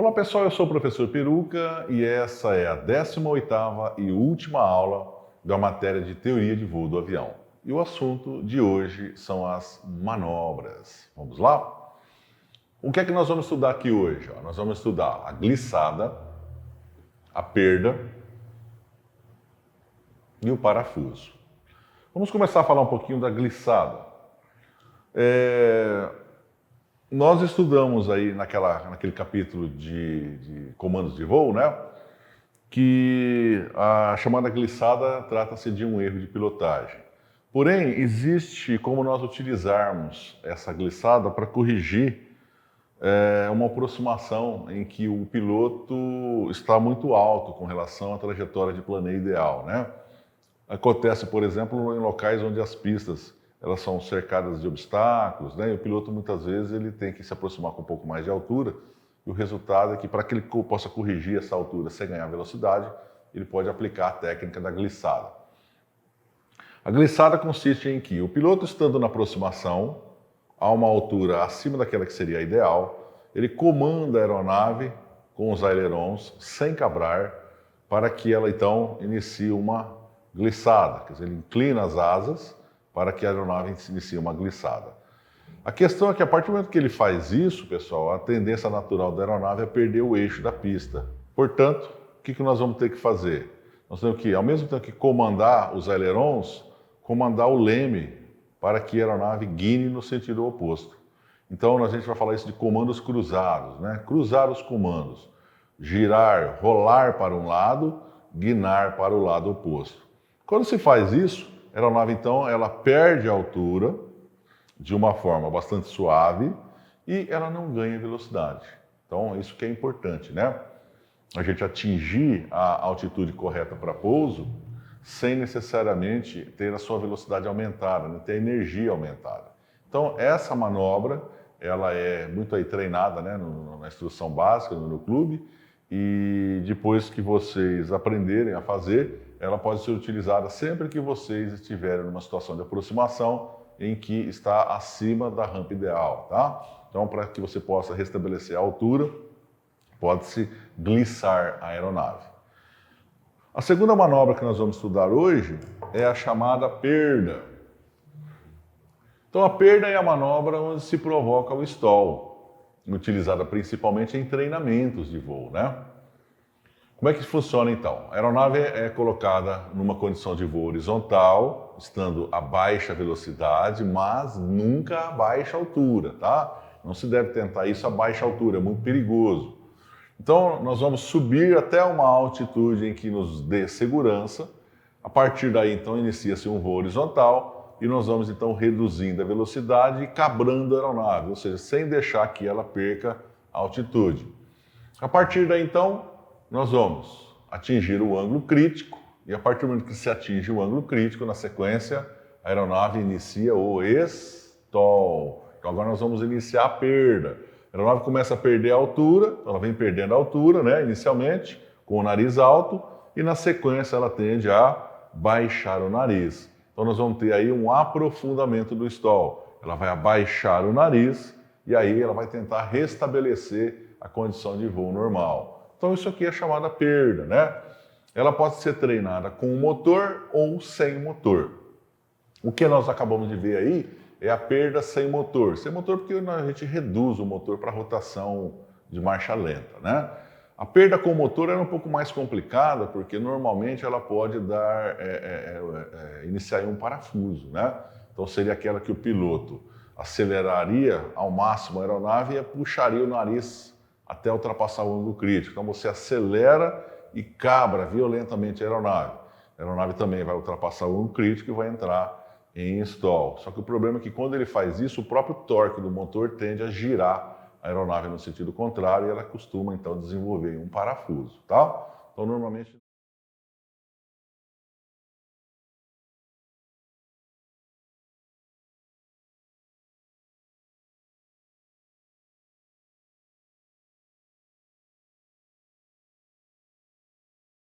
Olá pessoal, eu sou o professor Peruca e essa é a 18ª e última aula da matéria de teoria de voo do avião. E o assunto de hoje são as manobras. Vamos lá? O que é que nós vamos estudar aqui hoje? Nós vamos estudar a glissada, a perda e o parafuso. Vamos começar a falar um pouquinho da glissada. Nós estudamos aí naquele capítulo de comandos de voo, né? Que a chamada glissada trata-se de um erro de pilotagem. Porém, existe como nós utilizarmos essa glissada para corrigir uma aproximação em que o piloto está muito alto com relação à trajetória de planeio ideal, né? Acontece, por exemplo, em locais onde as pistas elas são cercadas de obstáculos, né? E o piloto muitas vezes ele tem que se aproximar com um pouco mais de altura. E o resultado é que para que ele possa corrigir essa altura sem ganhar velocidade, ele pode aplicar a técnica da glissada. A glissada consiste em que o piloto estando na aproximação a uma altura acima daquela que seria a ideal, ele comanda a aeronave com os ailerons sem cabrar para que ela então inicie uma glissada, quer dizer, ele inclina as asas para que a aeronave inicie uma glissada. A questão é que a partir do momento que ele faz isso, pessoal, a tendência natural da aeronave é perder o eixo da pista. Portanto, o que nós vamos ter que fazer? Nós temos que, ao mesmo tempo que comandar os ailerons, comandar o leme para que a aeronave guine no sentido oposto. Então, a gente vai falar isso de comandos cruzados, né? Cruzar os comandos. Girar, rolar para um lado, guinar para o lado oposto. Quando se faz isso, a aeronave, então, ela perde a altura de uma forma bastante suave e ela não ganha velocidade. Então, isso que é importante, né? A gente atingir a altitude correta para pouso sem necessariamente ter a sua velocidade aumentada, né? Ter a energia aumentada. Então, essa manobra, ela é muito aí treinada, né? Na instrução básica, no clube, e depois que vocês aprenderem a fazer, ela pode ser utilizada sempre que vocês estiverem numa situação de aproximação em que está acima da rampa ideal, tá? Então, para que você possa restabelecer a altura, pode-se glissar a aeronave. A segunda manobra que nós vamos estudar hoje é a chamada perda. Então, a perda é a manobra onde se provoca o stall, utilizada principalmente em treinamentos de voo, né? Como é que funciona então? A aeronave é colocada numa condição de voo horizontal, estando a baixa velocidade, mas nunca a baixa altura, tá? Não se deve tentar isso a baixa altura, é muito perigoso. Então, nós vamos subir até uma altitude em que nos dê segurança. A partir daí, então, inicia-se um voo horizontal e nós vamos, então, reduzindo a velocidade e cabrando a aeronave, ou seja, sem deixar que ela perca a altitude. A partir daí, então, nós vamos atingir o ângulo crítico e a partir do momento que se atinge o ângulo crítico, na sequência, a aeronave inicia o stall. Então agora nós vamos iniciar a perda. A aeronave começa a perder a altura, ela vem perdendo a altura, né, inicialmente, com o nariz alto, e na sequência ela tende a baixar o nariz. Então nós vamos ter aí um aprofundamento do stall. Ela vai abaixar o nariz e aí ela vai tentar restabelecer a condição de voo normal. Então isso aqui é chamada perda, né? Ela pode ser treinada com motor ou sem motor. O que nós acabamos de ver aí é a perda sem motor. Sem motor porque a gente reduz o motor para rotação de marcha lenta, né? A perda com motor é um pouco mais complicada porque normalmente ela pode dar, iniciar um parafuso, né? Então seria aquela que o piloto aceleraria ao máximo a aeronave e puxaria o nariz até ultrapassar o ângulo crítico. Então você acelera e cabra violentamente a aeronave. A aeronave também vai ultrapassar o ângulo crítico e vai entrar em stall. Só que o problema é que quando ele faz isso, o próprio torque do motor tende a girar a aeronave no sentido contrário e ela costuma então desenvolver um parafuso, tá? Então normalmente